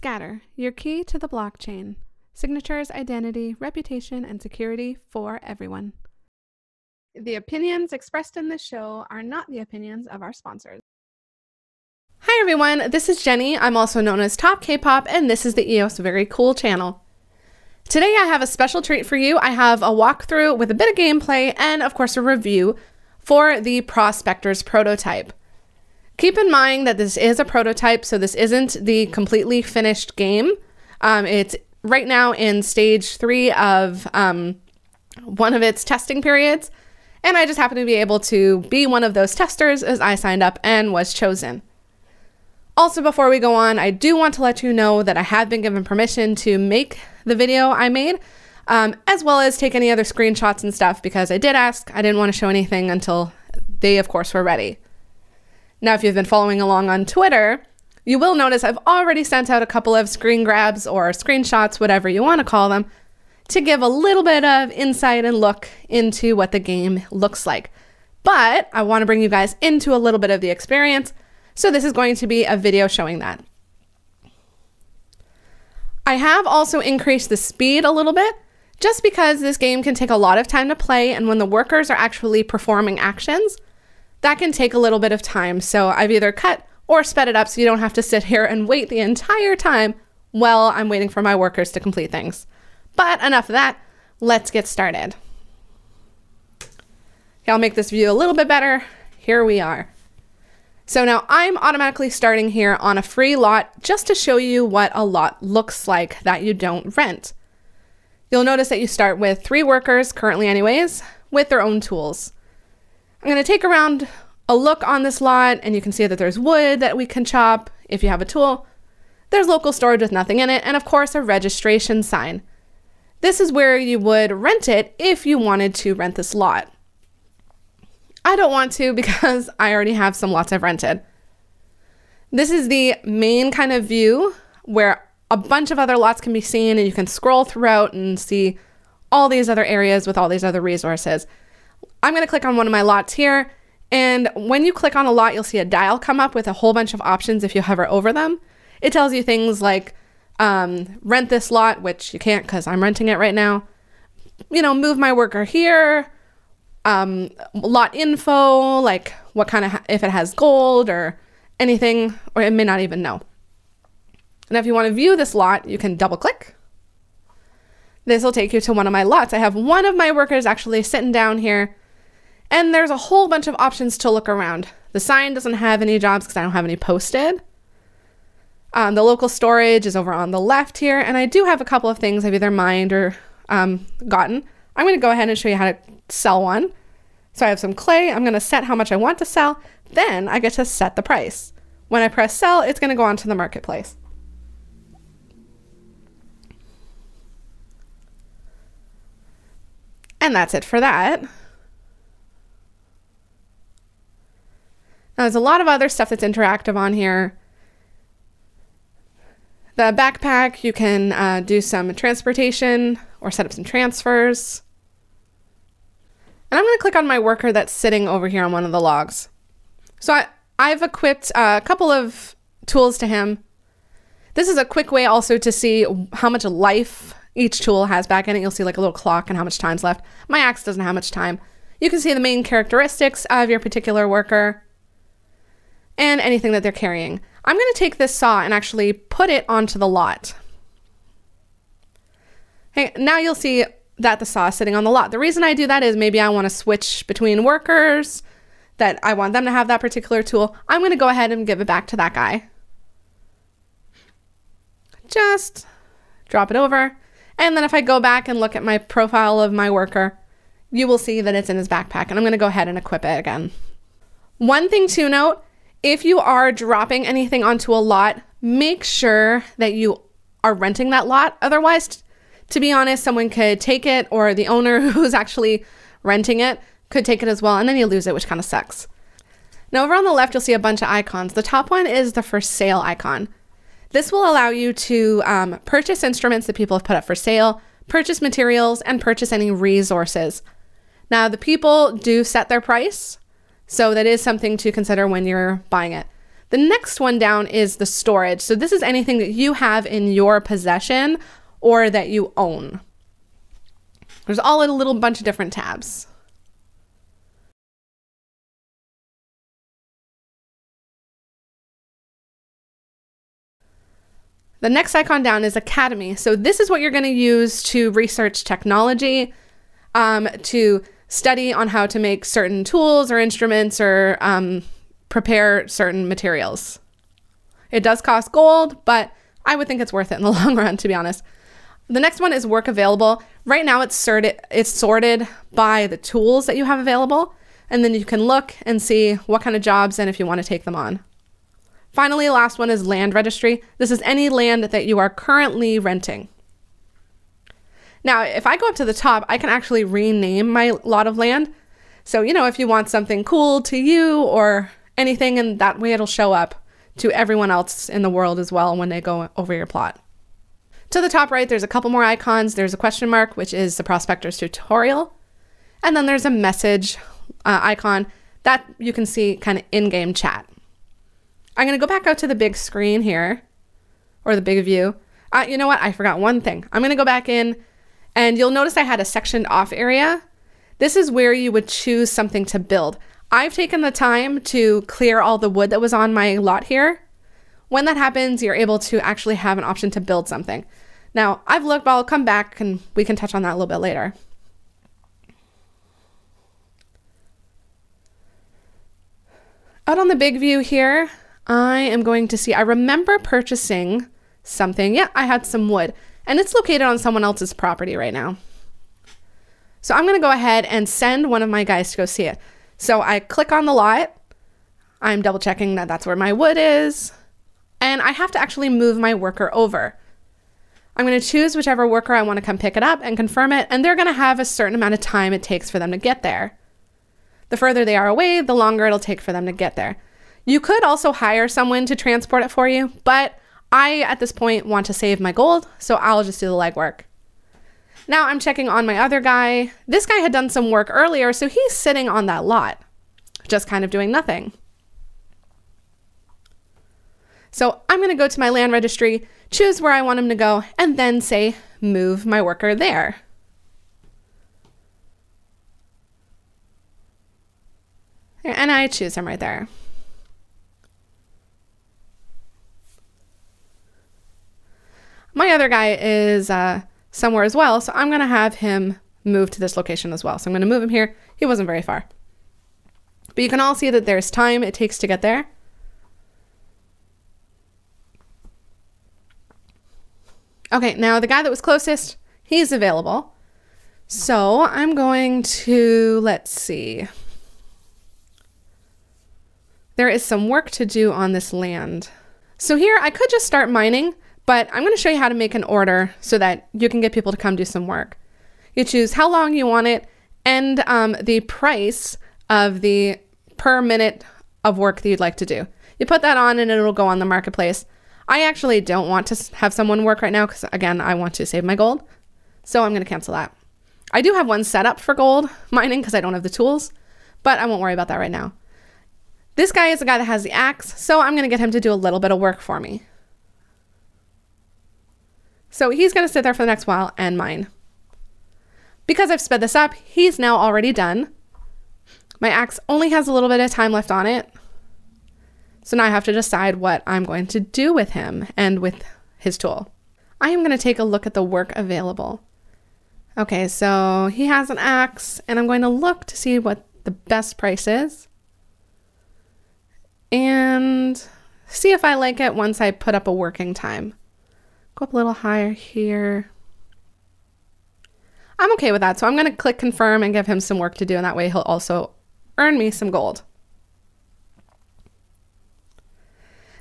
Scatter, your key to the blockchain. Signatures, identity, reputation, and security for everyone. The opinions expressed in this show are not the opinions of our sponsors. Hi everyone, this is Jenny. I'm also known as Top K-Pop, and this is the EOS Very Cool channel. Today I have a special treat for you. I have a walkthrough with a bit of gameplay and of course a review for the Prospectors prototype. Keep in mind that this is a prototype, so this isn't the completely finished game. It's right now in stage 3 of one of its testing periods, and I just happen to be able to be one of those testers as I signed up and was chosen. Also, before we go on, I do want to let you know that I have been given permission to make the video I made, as well as take any other screenshots and stuff, because I did ask. I didn't want to show anything until they, of course, were ready. Now, if you've been following along on Twitter, you will notice I've already sent out a couple of screen grabs or screenshots, whatever you want to call them, to give a little bit of insight and look into what the game looks like. But I want to bring you guys into a little bit of the experience, so this is going to be a video showing that. I have also increased the speed a little bit, just because this game can take a lot of time to play, and when the workers are actually performing actions, that can take a little bit of time. So I've either cut or sped it up so you don't have to sit here and wait the entire time while I'm waiting for my workers to complete things. But enough of that, let's get started. Okay, I'll make this view a little bit better. Here we are. So now I'm automatically starting here on a free lot just to show you what a lot looks like that you don't rent. You'll notice that you start with 3 workers, currently anyways, with their own tools. I'm going to take around a look on this lot, and you can see that there's wood that we can chop if you have a tool. There's local storage with nothing in it, and of course a registration sign. This is where you would rent it if you wanted to rent this lot. I don't want to because I already have some lots I've rented. This is the main kind of view where a bunch of other lots can be seen, and you can scroll throughout and see all these other areas with all these other resources. I'm going to click on one of my lots here, and when you click on a lot, you'll see a dial come up with a whole bunch of options if you hover over them. It tells you things like rent this lot, which you can't because I'm renting it right now. You know, move my worker here. Lot info, like what kind of, if it has gold or anything, or it may not even know. And if you want to view this lot, you can double click. This will take you to one of my lots. I have one of my workers actually sitting down here, and there's a whole bunch of options to look around. The sign doesn't have any jobs because I don't have any posted. The local storage is over on the left here, and I do have a couple of things I've either mined or gotten. I'm going to go ahead and show you how to sell one. So I have some clay. I'm going to set how much I want to sell. Then I get to set the price. When I press sell, it's going to go onto the marketplace. And that's it for that. Now, there's a lot of other stuff that's interactive on here. The backpack, you can do some transportation or set up some transfers. And I'm going to click on my worker that's sitting over here on one of the logs. So I've equipped a couple of tools to him. This is a quick way also to see how much life each tool has back in it. You'll see like a little clock and how much time's left. My axe doesn't have much time. You can see the main characteristics of your particular worker and anything that they're carrying. I'm going to take this saw and actually put it onto the lot. Hey, now you'll see that the saw is sitting on the lot. The reason I do that is maybe I want to switch between workers, that I want them to have that particular tool. I'm going to go ahead and give it back to that guy. Just drop it over. And then if I go back and look at my profile of my worker, you will see that it's in his backpack, and I'm going to go ahead and equip it again. One thing to note, if you are dropping anything onto a lot, make sure that you are renting that lot. Otherwise, to be honest, someone could take it, or the owner who's actually renting it could take it as well, and then you lose it, which kind of sucks. Now over on the left, you'll see a bunch of icons. The top one is the for sale icon. This will allow you to purchase instruments that people have put up for sale, purchase materials, and purchase any resources. Now the people do set their price, so that is something to consider when you're buying it. The next one down is the storage. So this is anything that you have in your possession or that you own. There's all in a little bunch of different tabs. The next icon down is Academy. So this is what you're going to use to research technology, to study on how to make certain tools or instruments or prepare certain materials. It does cost gold, but I would think it's worth it in the long run, to be honest. The next one is work available. Right now it's sorted by the tools that you have available, and then you can look and see what kind of jobs and if you want to take them on. Finally, the last one is land registry. This is any land that you are currently renting. Now, if I go up to the top, I can actually rename my lot of land. So, you know, if you want something cool to you or anything, and that way it'll show up to everyone else in the world as well when they go over your plot. To the top right, there's a couple more icons. There's a question mark, which is the Prospectors tutorial. And then there's a message icon that you can see kind of in-game chat. I'm going to go back out to the big screen here, or the big view. You know what? I forgot one thing. I'm going to go back in, and you'll notice I had a sectioned off area. This is where you would choose something to build. I've taken the time to clear all the wood that was on my lot here. When that happens, you're able to actually have an option to build something. Now, I've looked, but I'll come back and we can touch on that a little bit later. Out on the big view here, I am going to see, I remember purchasing something. Yeah, I had some wood, and it's located on someone else's property right now. So I'm going to go ahead and send one of my guys to go see it. So I click on the lot. I'm double checking that that's where my wood is. And I have to actually move my worker over. I'm going to choose whichever worker I want to come pick it up and confirm it. And they're going to have a certain amount of time it takes for them to get there. The further they are away, the longer it'll take for them to get there. You could also hire someone to transport it for you, but I, at this point, want to save my gold, so I'll just do the legwork. Now I'm checking on my other guy. This guy had done some work earlier, so he's sitting on that lot, just kind of doing nothing. So I'm going to go to my land registry, choose where I want him to go, and then say, move my worker there. And I choose him right there. My other guy is somewhere as well, so I'm going to have him move to this location as well. So I'm going to move him here. He wasn't very far. But you can all see that there's time it takes to get there. Okay, now the guy that was closest, he's available. So I'm going to, let's see. There is some work to do on this land. So here I could just start mining, but I'm going to show you how to make an order so that you can get people to come do some work. You choose how long you want it and the price of the per minute of work that you'd like to do. You put that on and it'll go on the marketplace. I actually don't want to have someone work right now because, again, I want to save my gold. So I'm going to cancel that. I do have one set up for gold mining because I don't have the tools, but I won't worry about that right now. This guy is the guy that has the axe, so I'm going to get him to do a little bit of work for me. So he's going to sit there for the next while and mine. Because I've sped this up, he's now already done. My axe only has a little bit of time left on it. So now I have to decide what I'm going to do with him and with his tool. I am going to take a look at the work available. Okay, so he has an axe, and I'm going to look to see what the best price is. And see if I like it once I put up a working time. Go up a little higher here. I'm okay with that, so I'm going to click confirm and give him some work to do, and that way he'll also earn me some gold.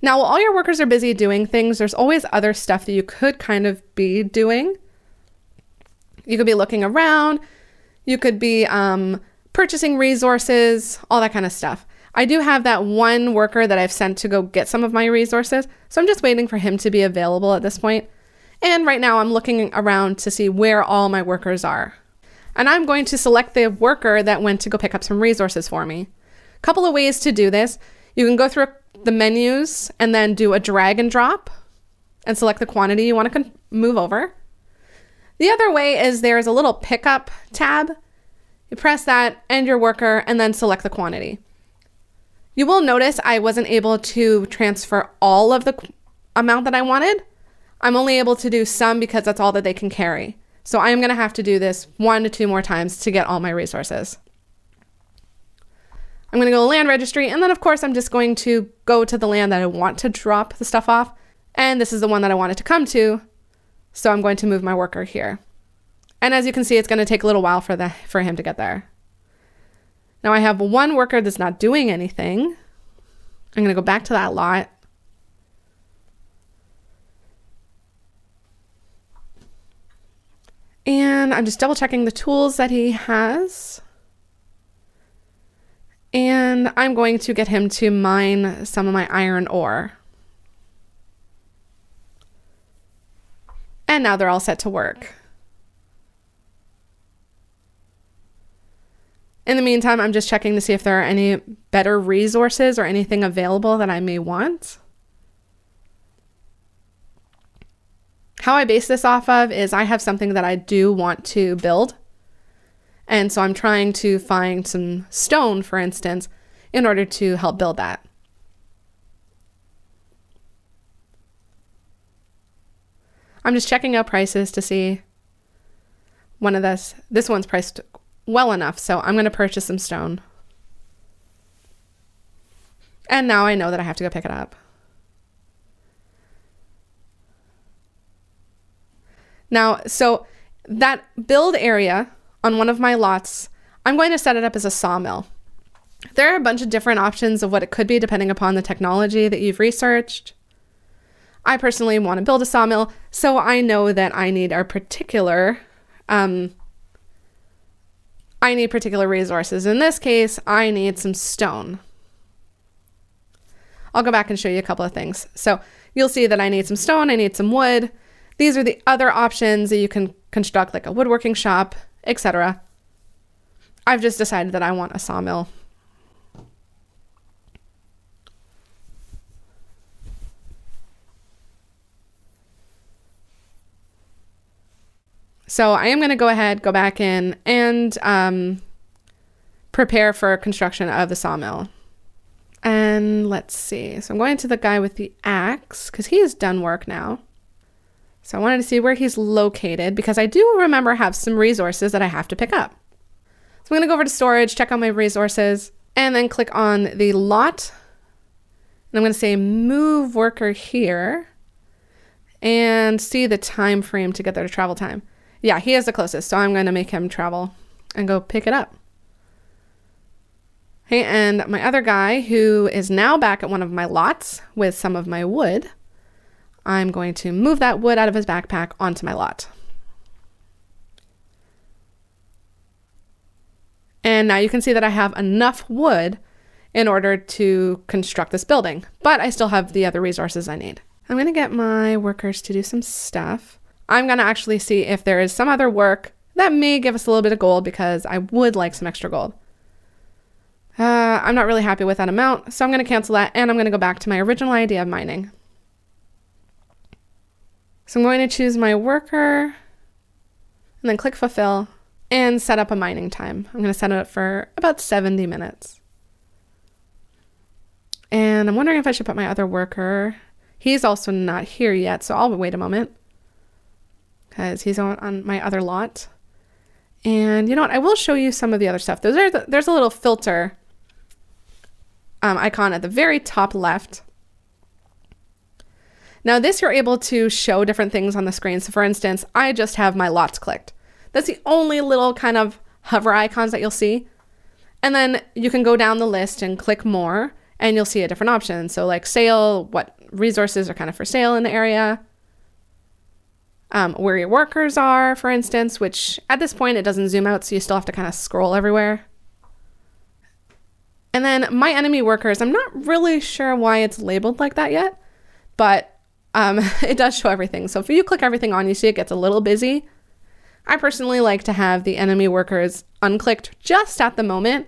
Now, while all your workers are busy doing things, there's always other stuff that you could kind of be doing. You could be looking around, you could be purchasing resources, all that kind of stuff. I do have that one worker that I've sent to go get some of my resources, so I'm just waiting for him to be available at this point. And right now I'm looking around to see where all my workers are. And I'm going to select the worker that went to go pick up some resources for me. A couple of ways to do this. You can go through the menus and then do a drag and drop and select the quantity you want to move over. The other way is there's a little pickup tab. You press that, end your worker, and then select the quantity. You will notice I wasn't able to transfer all of the amount that I wanted. I'm only able to do some because that's all that they can carry. So I am going to have to do this 1 to 2 more times to get all my resources. I'm going to go to land registry, and then of course I'm just going to go to the land that I want to drop the stuff off. And this is the one that I want it to come to. So I'm going to move my worker here. And as you can see, it's going to take a little while for him to get there. Now I have one worker that's not doing anything. I'm going to go back to that lot. And I'm just double checking the tools that he has. And I'm going to get him to mine some of my iron ore. And now they're all set to work. In the meantime, I'm just checking to see if there are any better resources or anything available that I may want. How I base this off of is I have something that I do want to build. And so I'm trying to find some stone, for instance, in order to help build that. I'm just checking out prices to see one of this one's priced well enough, so I'm going to purchase some stone. And now I know that I have to go pick it up. Now, so that build area on one of my lots, I'm going to set it up as a sawmill. There are a bunch of different options of what it could be depending upon the technology that you've researched. I personally want to build a sawmill, so I know that I need particular resources. In this case, I need some stone. I'll go back and show you a couple of things. So you'll see that I need some stone, I need some wood. These are the other options that you can construct, like a woodworking shop, etc. I've just decided that I want a sawmill. So I am going to go ahead, go back in, and prepare for construction of the sawmill. And let's see. So I'm going to the guy with the axe, because he has done work now. So I wanted to see where he's located, because I do remember I have some resources that I have to pick up. So I'm going to go over to storage, check out my resources, and then click on the lot. And I'm going to say move worker here and see the time frame to get there to travel time. Yeah, he is the closest, so I'm going to make him travel and go pick it up. Okay, and my other guy, who is now back at one of my lots with some of my wood, I'm going to move that wood out of his backpack onto my lot. And now you can see that I have enough wood in order to construct this building, but I still have the other resources I need. I'm going to get my workers to do some stuff. I'm going to actually see if there is some other work that may give us a little bit of gold, because I would like some extra gold. I'm not really happy with that amount, so I'm going to cancel that, and I'm going to go back to my original idea of mining. So I'm going to choose my worker and then click fulfill and set up a mining time. I'm going to set it up for about 70 minutes. And I'm wondering if I should put my other worker. He's also not here yet, so I'll wait a moment, because he's on my other lot. And you know what? I will show you some of the other stuff. There's a little filter icon at the very top left. Now this, you're able to show different things on the screen. So for instance, I just have my lots clicked. That's the only little kind of hover icons that you'll see. And then you can go down the list and click more, and you'll see a different option. So like sale, what resources are kind of for sale in the area. Where your workers are, for instance, which at this point it doesn't zoom out, so you still have to kind of scroll everywhere. And then my enemy workers, I'm not really sure why it's labeled like that yet, but it does show everything. So if you click everything on, you see it gets a little busy. I personally like to have the enemy workers unclicked just at the moment.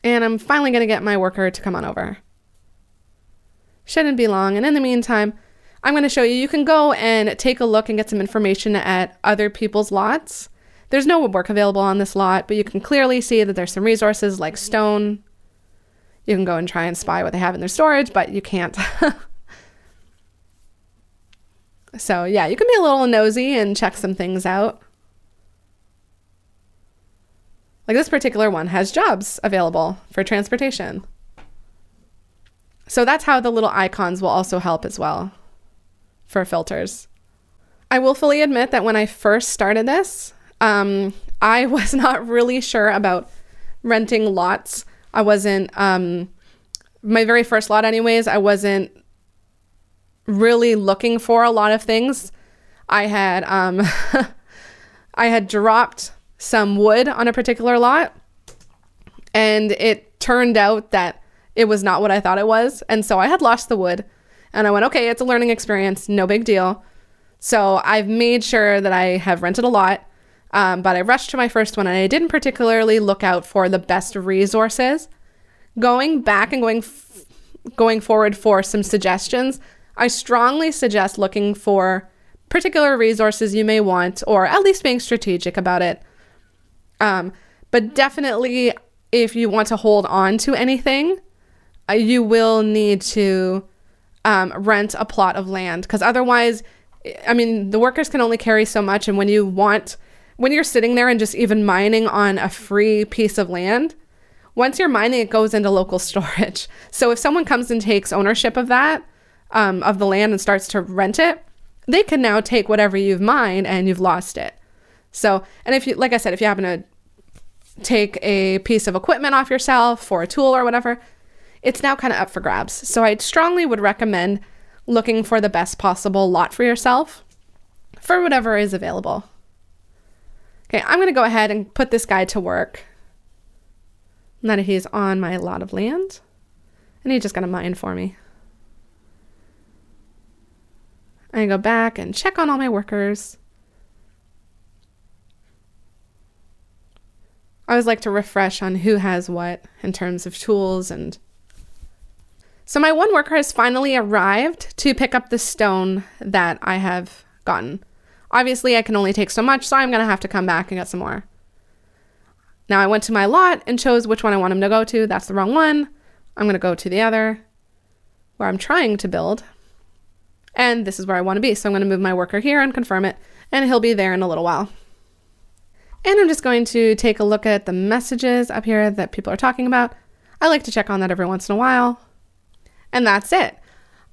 And I'm finally going to get my worker to come on over. Shouldn't be long. And in the meantime, I'm going to show you, you can go and take a look and get some information at other people's lots. There's no work available on this lot, but you can clearly see that there's some resources like stone. You can go and try and spy what they have in their storage, but you can't. So yeah, you can be a little nosy and check some things out. Like this particular one has jobs available for transportation. So that's how the little icons will also help as well for filters. I will fully admit that when I first started this, I was not really sure about renting lots. I wasn't, my very first lot anyways, I wasn't really looking for a lot of things. I had, I had dropped some wood on a particular lot, and it turned out that it was not what I thought it was. And so I had lost the wood, and I went, okay, it's a learning experience, no big deal. So I've made sure that I have rented a lot, but I rushed to my first one, and I didn't particularly look out for the best resources. Going back and going forward for some suggestions, I strongly suggest looking for particular resources you may want, or at least being strategic about it. But definitely, if you want to hold on to anything, you will need to rent a plot of land, because otherwise, I mean, the workers can only carry so much. And when you're sitting there and just even mining on a free piece of land, once you're mining, it goes into local storage. So if someone comes and takes ownership of that, of the land, and starts to rent it, they can now take whatever you've mined and you've lost it. So, and if you, like I said, if you happen to take a piece of equipment off yourself or a tool or whatever, it's now kind of up for grabs. So I strongly would recommend looking for the best possible lot for yourself for whatever is available. Okay, I'm going to go ahead and put this guy to work. Now that he's on my lot of land, and he's just going to mine for me. I go back and check on all my workers. I always like to refresh on who has what in terms of tools. And so my one worker has finally arrived to pick up the stone that I have gotten. Obviously, I can only take so much, so I'm going to have to come back and get some more. Now I went to my lot and chose which one I want him to go to. That's the wrong one. I'm going to go to the other where I'm trying to build. And this is where I want to be. So I'm going to move my worker here and confirm it, and he'll be there in a little while. And I'm just going to take a look at the messages up here that people are talking about. I like to check on that every once in a while. And that's it.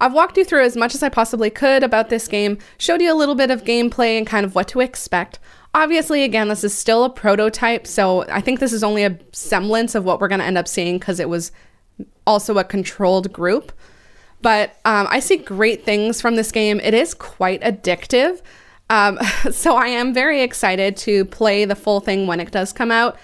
I've walked you through as much as I possibly could about this game, showed you a little bit of gameplay and kind of what to expect. Obviously, again, this is still a prototype, so I think this is only a semblance of what we're going to end up seeing, because it was also a controlled group. But I see great things from this game. It is quite addictive. So I am very excited to play the full thing when it does come out.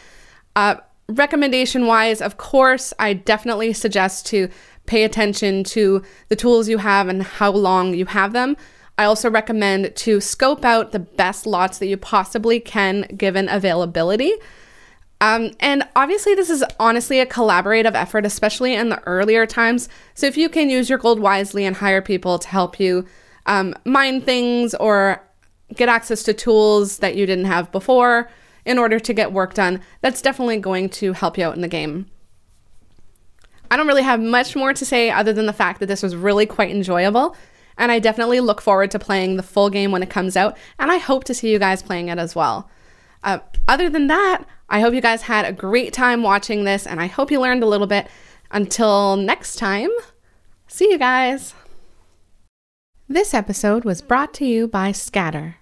Recommendation-wise, of course, I definitely suggest to pay attention to the tools you have and how long you have them. I also recommend to scope out the best lots that you possibly can given availability. And obviously this is honestly a collaborative effort, especially in the earlier times. So if you can use your gold wisely and hire people to help you mine things or get access to tools that you didn't have before in order to get work done, that's definitely going to help you out in the game. I don't really have much more to say other than the fact that this was really quite enjoyable, and I definitely look forward to playing the full game when it comes out, and I hope to see you guys playing it as well. Other than that, I hope you guys had a great time watching this, and I hope you learned a little bit. Until next time, see you guys. This episode was brought to you by Scatter.